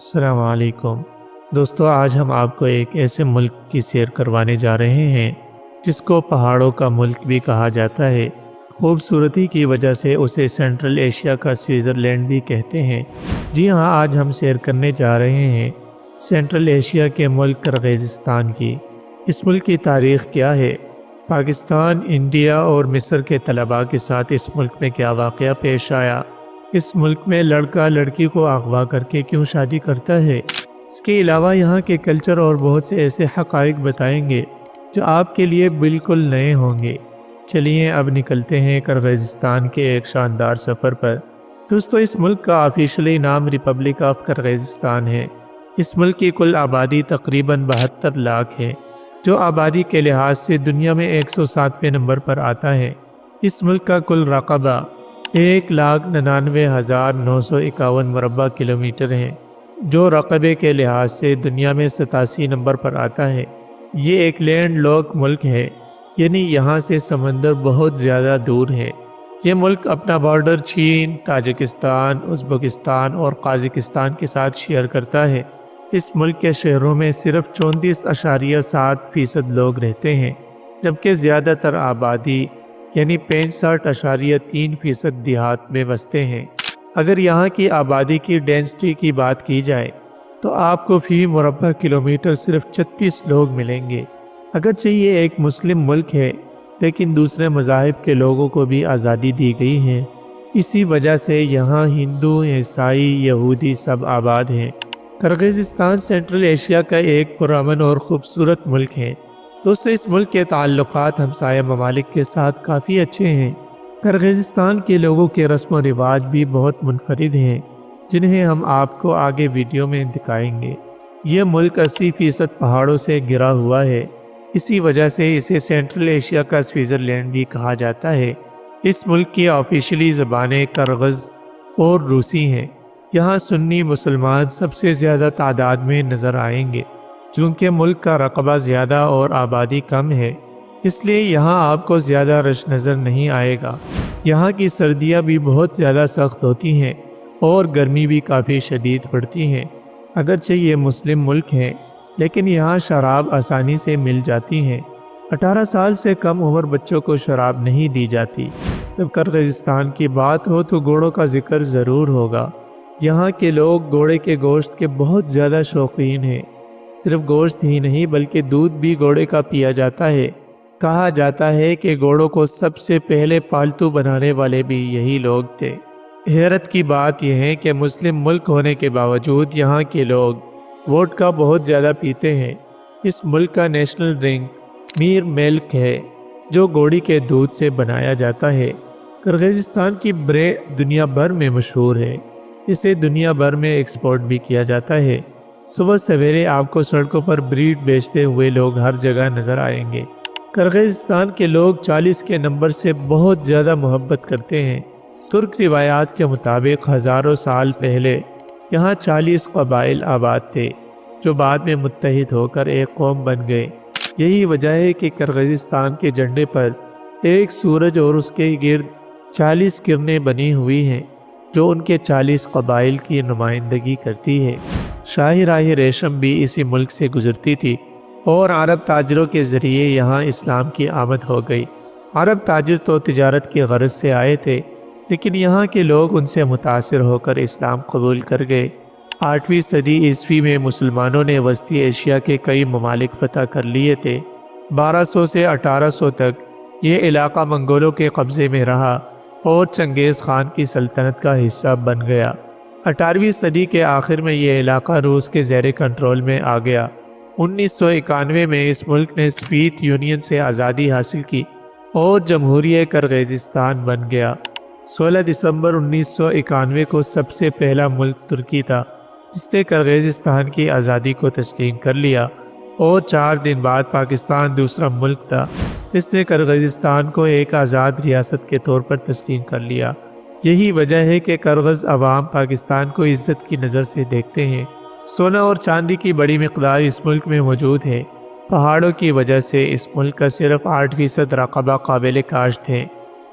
السلام علیکم دوستو، آج ہم آپ کو ایک ایسے ملک کی سیر کروانے جا رہے ہیں جس کو پہاڑوں کا ملک بھی کہا جاتا ہے۔ خوبصورتی کی وجہ سے اسے سینٹرل ایشیا کا سوئٹزرلینڈ بھی کہتے ہیں۔ جی ہاں، آج ہم سیر کرنے جا رہے ہیں سینٹرل ایشیا کے ملک کرغیزستان کی۔ اس ملک کی تاریخ کیا ہے؟ پاکستان، انڈیا اور مصر کے طلباء کے ساتھ اس ملک میں کیا واقعہ پیش آیا؟ اس ملک میں لڑکا لڑکی کو اغوا کر کے کیوں شادی کرتا ہے؟ اس کے علاوہ یہاں کے کلچر اور بہت سے ایسے حقائق بتائیں گے جو آپ کے لیے بالکل نئے ہوں گے۔ چلیے اب نکلتے ہیں کرغیزستان کے ایک شاندار سفر پر۔ دوستو، اس ملک کا آفیشلی نام ریپبلک آف کرغیزستان ہے۔ اس ملک کی کل آبادی تقریباً 72 لاکھ ہے، جو آبادی کے لحاظ سے دنیا میں 107ویں نمبر پر آتا ہے۔ اس ملک کا کل رقبہ 1,99,951 مربع کلومیٹر ہے، جو رقبے کے لحاظ سے دنیا میں 87 نمبر پر آتا ہے۔ یہ ایک لینڈ لاک ملک ہے، یعنی یہاں سے سمندر بہت زیادہ دور ہے۔ یہ ملک اپنا بارڈر چین، تاجکستان، ازبکستان اور قازقستان کے ساتھ شیئر کرتا ہے۔ اس ملک کے شہروں میں صرف 34.7% لوگ رہتے ہیں، جبکہ زیادہ تر آبادی یعنی 65.3% دیہات میں بستے ہیں۔ اگر یہاں کی آبادی کی ڈینسٹی کی بات کی جائے تو آپ کو فی مربع کلومیٹر صرف 36 لوگ ملیں گے۔ اگرچہ یہ ایک مسلم ملک ہے، لیکن دوسرے مذاہب کے لوگوں کو بھی آزادی دی گئی ہے۔ اسی وجہ سے یہاں ہندو، عیسائی، یہودی سب آباد ہیں۔ کرغیزستان سینٹرل ایشیا کا ایک پرامن اور خوبصورت ملک ہے۔ دوستو، اس ملک کے تعلقات ہمسایہ ممالک کے ساتھ کافی اچھے ہیں۔ کرغیزستان کے لوگوں کے رسم و رواج بھی بہت منفرد ہیں، جنہیں ہم آپ کو آگے ویڈیو میں دکھائیں گے۔ یہ ملک 80% پہاڑوں سے گھرا ہوا ہے، اسی وجہ سے اسے سینٹرل ایشیا کا سوئٹزرلینڈ بھی کہا جاتا ہے۔ اس ملک کی آفیشلی زبانیں کرغز اور روسی ہیں۔ یہاں سنی مسلمان سب سے زیادہ تعداد میں نظر آئیں گے۔ چونکہ ملک کا رقبہ زیادہ اور آبادی کم ہے، اس لیے یہاں آپ کو زیادہ رش نظر نہیں آئے گا۔ یہاں کی سردیاں بھی بہت زیادہ سخت ہوتی ہیں اور گرمی بھی کافی شدید پڑتی ہیں۔ اگرچہ یہ مسلم ملک ہے، لیکن یہاں شراب آسانی سے مل جاتی ہیں۔ 18 سال سے کم عمر بچوں کو شراب نہیں دی جاتی۔ جب کرغیزستان کی بات ہو تو گھوڑوں کا ذکر ضرور ہوگا۔ یہاں کے لوگ گھوڑے کے گوشت کے بہت زیادہ شوقین ہیں۔ صرف گوشت ہی نہیں بلکہ دودھ بھی گھوڑے کا پیا جاتا ہے۔ کہا جاتا ہے کہ گھوڑوں کو سب سے پہلے پالتو بنانے والے بھی یہی لوگ تھے۔ حیرت کی بات یہ ہے کہ مسلم ملک ہونے کے باوجود یہاں کے لوگ ووڈکا بہت زیادہ پیتے ہیں۔ اس ملک کا نیشنل ڈرنک میر ملک ہے، جو گھوڑی کے دودھ سے بنایا جاتا ہے۔ کرغیزستان کی برے دنیا بھر میں مشہور ہے۔ اسے دنیا بھر میں ایکسپورٹ بھی کیا جاتا ہے۔ صبح سویرے آپ کو سڑکوں پر بریڈ بیچتے ہوئے لوگ ہر جگہ نظر آئیں گے۔ کرغیزستان کے لوگ 40 کے نمبر سے بہت زیادہ محبت کرتے ہیں۔ ترک روایات کے مطابق ہزاروں سال پہلے یہاں 40 قبائل آباد تھے، جو بعد میں متحد ہو کر ایک قوم بن گئے۔ یہی وجہ ہے کہ کرغیزستان کے جھنڈے پر ایک سورج اور اس کے گرد 40 کرنیں بنی ہوئی ہیں، جو ان کے 40 قبائل کی نمائندگی کرتی ہے۔ شاہی راہ ریشم بھی اسی ملک سے گزرتی تھی اور عرب تاجروں کے ذریعے یہاں اسلام کی آمد ہو گئی۔ عرب تاجر تو تجارت کی غرض سے آئے تھے، لیکن یہاں کے لوگ ان سے متاثر ہو کر اسلام قبول کر گئے۔ 8ویں صدی عیسوی میں مسلمانوں نے وسطی ایشیا کے کئی ممالک فتح کر لیے تھے۔ 1200 سے 1800 تک یہ علاقہ منگولوں کے قبضے میں رہا اور چنگیز خان کی سلطنت کا حصہ بن گیا۔ 18ویں صدی کے آخر میں یہ علاقہ روس کے زیر کنٹرول میں آ گیا۔ 1991 میں اس ملک نے سوویت یونین سے آزادی حاصل کی اور جمہوریہ کرغیزستان بن گیا۔ 16 دسمبر 1991 کو سب سے پہلا ملک ترکی تھا جس نے کرغیزستان کی آزادی کو تسلیم کر لیا، اور 4 دن بعد پاکستان دوسرا ملک تھا جس نے کرغیزستان کو ایک آزاد ریاست کے طور پر تسلیم کر لیا۔ یہی وجہ ہے کہ کرغز عوام پاکستان کو عزت کی نظر سے دیکھتے ہیں۔ سونا اور چاندی کی بڑی مقدار اس ملک میں موجود ہے۔ پہاڑوں کی وجہ سے اس ملک کا صرف 8% رقبہ قابل کاشت ہے۔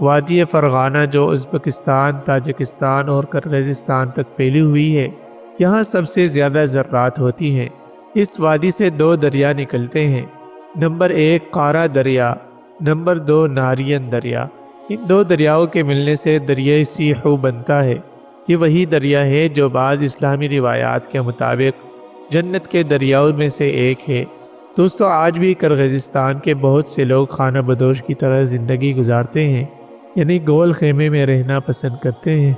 وادی فرغانہ جو ازبکستان، تاجکستان اور کرغیزستان تک پھیلی ہوئی ہے، یہاں سب سے زیادہ ذرات ہوتی ہیں۔ اس وادی سے 2 دریا نکلتے ہیں، نمبر 1 قارا دریا، نمبر 2 نارین دریا۔ ان 2 دریاؤں کے ملنے سے دریائے سیحو بنتا ہے۔ یہ وہی دریا ہے جو بعض اسلامی روایات کے مطابق جنت کے دریاؤں میں سے ایک ہے۔ دوستو، آج بھی کرغیزستان کے بہت سے لوگ خانہ بدوش کی طرح زندگی گزارتے ہیں، یعنی گول خیمے میں رہنا پسند کرتے ہیں۔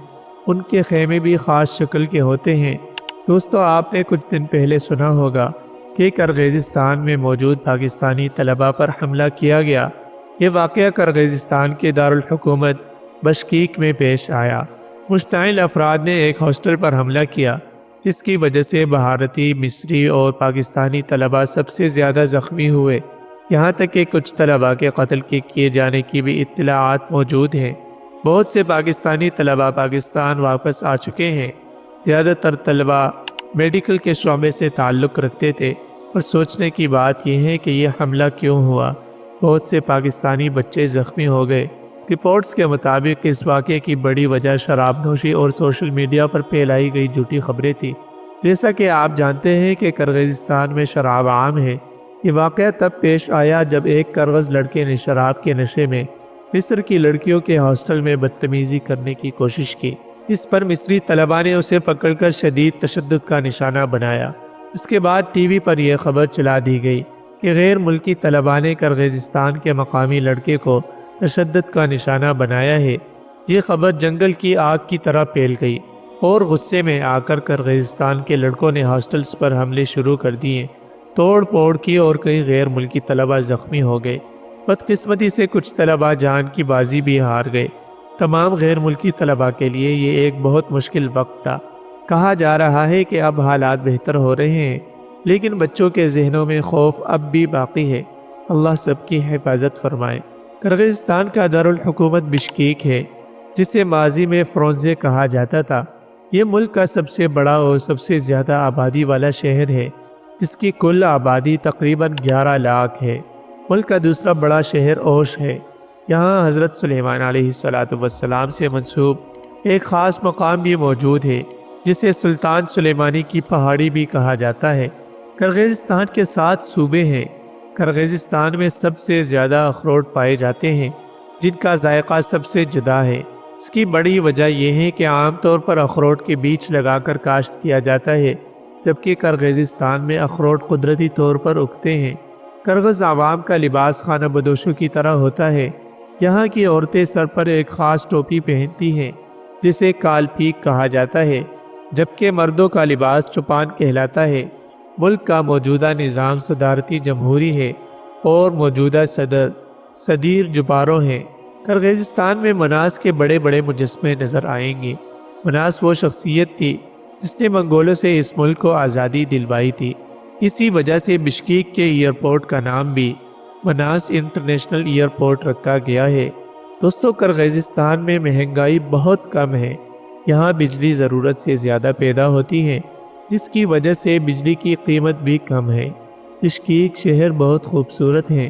ان کے خیمے بھی خاص شکل کے ہوتے ہیں۔ دوستو، آپ نے کچھ دن پہلے سنا ہوگا کہ کرغیزستان میں موجود پاکستانی طلباء پر حملہ کیا گیا۔ یہ واقعہ کرغیزستان کے دارالحکومت بشکیک میں پیش آیا۔ مشتعل افراد نے ایک ہاسٹل پر حملہ کیا، جس کی وجہ سے بھارتی، مصری اور پاکستانی طلباء سب سے زیادہ زخمی ہوئے۔ یہاں تک کہ کچھ طلباء کے قتل کے کیے جانے کی بھی اطلاعات موجود ہیں۔ بہت سے پاکستانی طلباء پاکستان واپس آ چکے ہیں۔ زیادہ تر طلباء میڈیکل کے شعبے سے تعلق رکھتے تھے، اور سوچنے کی بات یہ ہے کہ یہ حملہ کیوں ہوا۔ بہت سے پاکستانی بچے زخمی ہو گئے۔ رپورٹس کے مطابق اس واقعے کی بڑی وجہ شراب نوشی اور سوشل میڈیا پر پھیلائی گئی جھوٹی خبریں تھی۔ جیسا کہ آپ جانتے ہیں کہ کرغیزستان میں شراب عام ہے۔ یہ واقعہ تب پیش آیا جب ایک کرغز لڑکے نے شراب کے نشے میں مصر کی لڑکیوں کے ہاسٹل میں بدتمیزی کرنے کی کوشش کی۔ اس پر مصری طلباء نے اسے پکڑ کر شدید تشدد کا نشانہ بنایا۔ اس کے بعد ٹی وی پر یہ خبر چلا دی گئی کہ غیر ملکی طلباء نے کرغیزستان کے مقامی لڑکے کو تشدد کا نشانہ بنایا ہے۔ یہ خبر جنگل کی آگ کی طرح پھیل گئی، اور غصے میں آ کر کرغیزستان کے لڑکوں نے ہاسٹلز پر حملے شروع کر دیے، توڑ پھوڑ کی، اور کئی غیر ملکی طلباء زخمی ہو گئے۔ بدقسمتی سے کچھ طلباء جان کی بازی بھی ہار گئے۔ تمام غیر ملکی طلباء کے لیے یہ ایک بہت مشکل وقت تھا۔ کہا جا رہا ہے کہ اب حالات بہتر ہو رہے ہیں، لیکن بچوں کے ذہنوں میں خوف اب بھی باقی ہے۔ اللہ سب کی حفاظت فرمائے۔ کرغیزستان کا دارالحکومت بشکیک ہے، جسے ماضی میں فرونزے کہا جاتا تھا۔ یہ ملک کا سب سے بڑا اور سب سے زیادہ آبادی والا شہر ہے، جس کی کل آبادی تقریباً 11 لاکھ ہے۔ ملک کا دوسرا بڑا شہر اوش ہے۔ یہاں حضرت سلیمان علیہ السلام سے منسوب ایک خاص مقام بھی موجود ہے، جسے سلطان سلیمانی کی پہاڑی بھی کہا جاتا ہے۔ کرغیزستان کے 7 صوبے ہیں۔ کرغیزستان میں سب سے زیادہ اخروٹ پائے جاتے ہیں، جن کا ذائقہ سب سے جدا ہے۔ اس کی بڑی وجہ یہ ہے کہ عام طور پر اخروٹ کے بیج لگا کر کاشت کیا جاتا ہے، جبکہ کرغیزستان میں اخروٹ قدرتی طور پر اگتے ہیں۔ کرغز عوام کا لباس خانہ بدوشوں کی طرح ہوتا ہے۔ یہاں کی عورتیں سر پر ایک خاص ٹوپی پہنتی ہیں، جسے کالپیک کہا جاتا ہے، جبکہ مردوں کا لباس چوپان کہلاتا ہے۔ ملک کا موجودہ نظام صدارتی جمہوری ہے، اور موجودہ صدر صدیر جبارو ہیں۔ کرغیزستان میں مناس کے بڑے بڑے مجسمے نظر آئیں گے۔ مناس وہ شخصیت تھی جس نے منگولوں سے اس ملک کو آزادی دلوائی تھی۔ اسی وجہ سے بشکیک کے ایئرپورٹ کا نام بھی مناس انٹرنیشنل ایئرپورٹ رکھا گیا ہے۔ دوستو، کرغیزستان میں مہنگائی بہت کم ہے۔ یہاں بجلی ضرورت سے زیادہ پیدا ہوتی ہے، جس کی وجہ سے بجلی کی قیمت بھی کم ہے۔ بشکیک شہر بہت خوبصورت ہے۔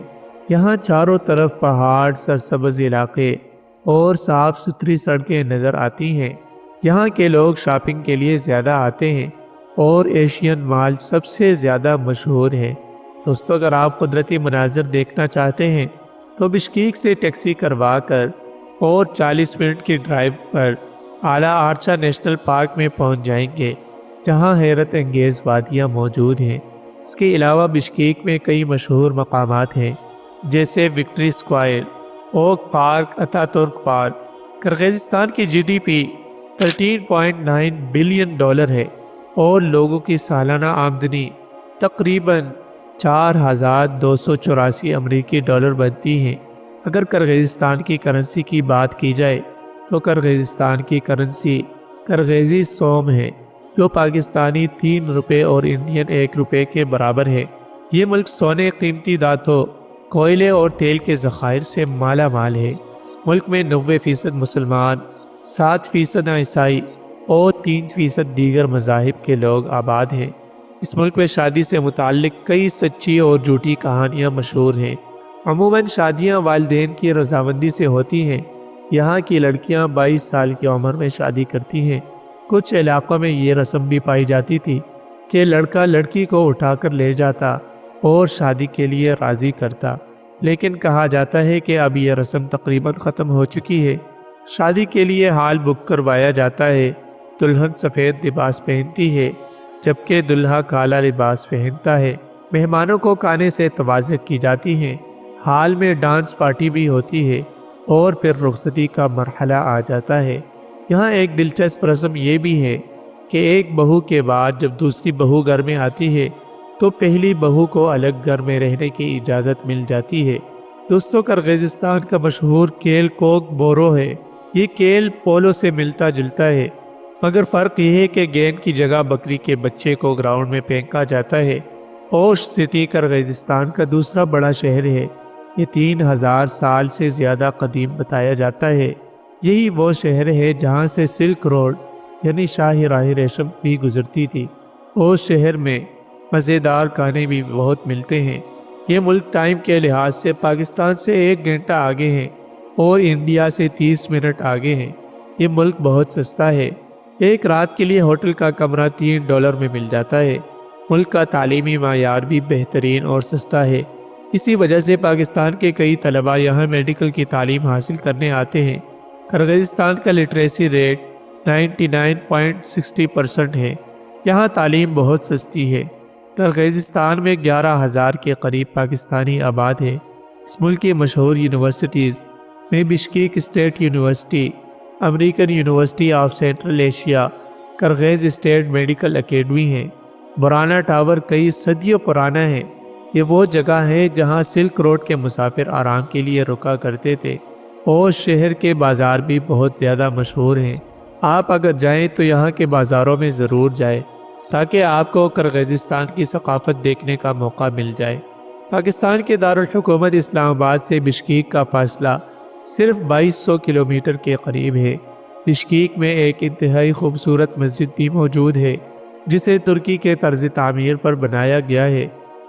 یہاں چاروں طرف پہاڑ، سرسبز علاقے اور صاف ستھری سڑکیں نظر آتی ہیں۔ یہاں کے لوگ شاپنگ کے لیے زیادہ آتے ہیں، اور ایشین مال سب سے زیادہ مشہور ہے۔ دوستو، اگر آپ قدرتی مناظر دیکھنا چاہتے ہیں تو بشکیک سے ٹیکسی کروا کر اور 40 منٹ کی ڈرائیو پر اعلیٰ آرچا نیشنل پارک میں پہنچ جائیں گے، جہاں حیرت انگیز وادیاں موجود ہیں۔ اس کے علاوہ بشکیک میں کئی مشہور مقامات ہیں، جیسے وکٹری اسکوائر، اوک پارک، اتھا ترک پارک۔ کرغیزستان کی G D P 13.9 billion dollar ہے، اور لوگوں کی سالانہ آمدنی تقریباً 4284 امریکی ڈالر بنتی ہے۔ اگر کرغیزستان کی کرنسی کی بات کی جائے تو کرغیزستان کی کرنسی کرغیزی سوم ہے، جو پاکستانی 3 روپے اور انڈین 1 روپے کے برابر ہے۔ یہ ملک سونے، قیمتی دھاتوں، کوئلے اور تیل کے ذخائر سے مالا مال ہے۔ ملک میں 90% مسلمان، 7% عیسائی اور 3% دیگر مذاہب کے لوگ آباد ہیں۔ اس ملک میں شادی سے متعلق کئی سچی اور جھوٹی کہانیاں مشہور ہیں۔ عموماً شادیاں والدین کی رضامندی سے ہوتی ہیں۔ یہاں کی لڑکیاں 22 سال کی عمر میں شادی کرتی ہیں، کچھ علاقوں میں یہ رسم بھی پائی جاتی تھی کہ لڑکا لڑکی کو اٹھا کر لے جاتا اور شادی کے لیے راضی کرتا، لیکن کہا جاتا ہے کہ اب یہ رسم تقریباً ختم ہو چکی ہے۔ شادی کے لیے ہال بک کروایا جاتا ہے، دلہن سفید لباس پہنتی ہے جبکہ دلہا کالا لباس پہنتا ہے، مہمانوں کو کھانے سے توازن کی جاتی ہے، ہال میں ڈانس پارٹی بھی ہوتی ہے اور پھر رخصتی کا مرحلہ آ جاتا ہے۔ یہاں ایک دلچسپ رسم یہ بھی ہے کہ ایک بہو کے بعد جب دوسری بہو گھر میں آتی ہے تو پہلی بہو کو الگ گھر میں رہنے کی اجازت مل جاتی ہے۔ دوستوں، قرغیزستان کا مشہور کھیل کوک بورو ہے۔ یہ کھیل پولو سے ملتا جلتا ہے، مگر فرق یہ ہے کہ گیند کی جگہ بکری کے بچے کو گراؤنڈ میں پھینکا جاتا ہے۔ اوش سٹی قرغیزستان کا دوسرا بڑا شہر ہے۔ یہ 3000 سال سے زیادہ قدیم بتایا جاتا ہے۔ یہی وہ شہر ہے جہاں سے سلک روڈ یعنی شاہی راہ ریشم بھی گزرتی تھی۔ اوش شہر میں مزیدار کھانے بھی بہت ملتے ہیں۔ یہ ملک ٹائم کے لحاظ سے پاکستان سے 1 گھنٹہ آگے ہے اور انڈیا سے 30 منٹ آگے ہے۔ یہ ملک بہت سستا ہے۔ ایک رات کے لیے ہوٹل کا کمرہ $3 میں مل جاتا ہے۔ ملک کا تعلیمی معیار بھی بہترین اور سستا ہے۔ اسی وجہ سے پاکستان کے کئی طلباء یہاں میڈیکل کی تعلیم حاصل کرنے آتے ہیں۔ قرغیزستان کا لٹریسی ریٹ 99.60% ہے۔ یہاں تعلیم بہت سستی ہے۔ قرغیزستان میں 11,000 کے قریب پاکستانی آباد ہے۔ اس ملک کی مشہور یونیورسٹیز میں Bishkek state university, American university of Central Asia, Kyrgyz state medical academy ہے۔ برانا ٹاور کئی صدیوں پرانا ہے۔ یہ وہ جگہ ہے جہاں سلک روڈ کے مسافر آرام کے لیے رکا کرتے تھے، اور شہر کے بازار بھی بہت زیادہ مشہور ہیں۔ آپ اگر جائیں تو یہاں کے بازاروں میں ضرور جائیں تاکہ آپ کو قرغیزستان کی ثقافت دیکھنے کا موقع مل جائے۔ پاکستان کے دارالحکومت اسلام آباد سے بشکیک کا فاصلہ صرف 2200 کلومیٹر کے قریب ہے۔ بشکیک میں ایک انتہائی خوبصورت مسجد بھی موجود ہے جسے ترکی کے طرز تعمیر پر بنایا گیا ہے۔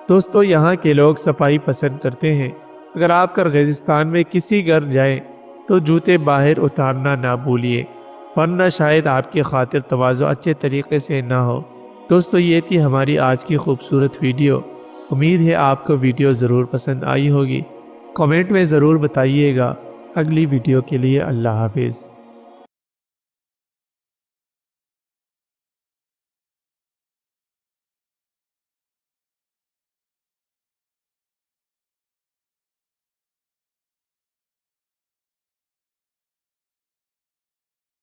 دوستو، یہاں کے لوگ صفائی پسند کرتے ہیں۔ اگر آپ قرغیزستان میں کسی گھر جائیں تو جوتے باہر اتارنا نہ بھولیے، ورنہ شاید آپ کی خاطر تواضع اچھے طریقے سے نہ ہو۔ دوستو، یہ تھی ہماری آج کی خوبصورت ویڈیو۔ امید ہے آپ کو ویڈیو ضرور پسند آئی ہوگی۔ کمنٹ میں ضرور بتائیے گا۔ اگلی ویڈیو کے لیے اللہ حافظ۔